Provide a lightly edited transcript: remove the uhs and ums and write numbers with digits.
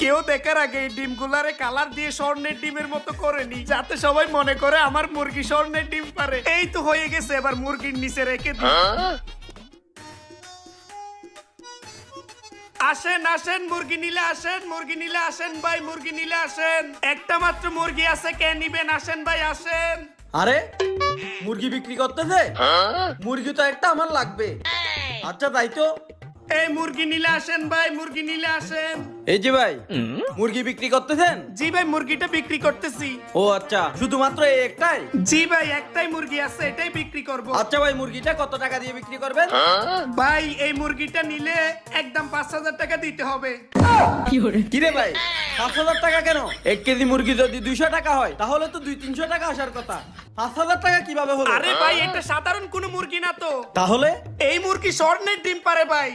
কেউ দেখার আগে এই ডিমগুলারে কালার দিয়ে স্বর্ণের ডিমের মতো করে নি, যাতে সবাই মনে করে আমার মুরগি স্বর্ণের ডিম পারে। এই তো হয়ে গেছে, এবার মুরগির নিচে রেখে দিই। আসেন আসেন, মুরগি নিলে আসেন, মুরগি নিলে আসেন ভাই, মুরগি নিলে আসেন। একটা মাত্র মুরগি আছে, কে নিবেন? আসেন ভাই আসেন। আরে মুরগি বিক্রি করতেছে? মুরগি তো একটা আমার লাগবে। আচ্ছা তাই তো। এই মুরগি নিলে আসেন ভাই, মুরগি নিলে আসেন। এই যে ভাই, মুরগি বিক্রি করতেছেন? জি ভাই, মুরগিটা বিক্রি করতেছি। ও আচ্ছা, শুধুমাত্র এই একটাই? জি ভাই, একটাই মুরগি আছে, এটাই বিক্রি করব। আচ্ছা ভাই, মুরগিটা কত টাকা দিয়ে বিক্রি করবেন? ভাই এই মুরগিটা নিলে একদম 5,000 টাকা দিতে হবে। কিরে ভাই, 5,000 টাকা কেন? 1 কেজি মুরগি যদি 200 টাকা হয় তাহলে তো 200-300 টাকা আসার কথা। 5,000 টাকা কিভাবে হলো? আরে ভাই, এটা সাধারণ কোনো মুরগি না তো। তাহলে এই মুরগি স্বর্ণের ডিম পারে ভাই।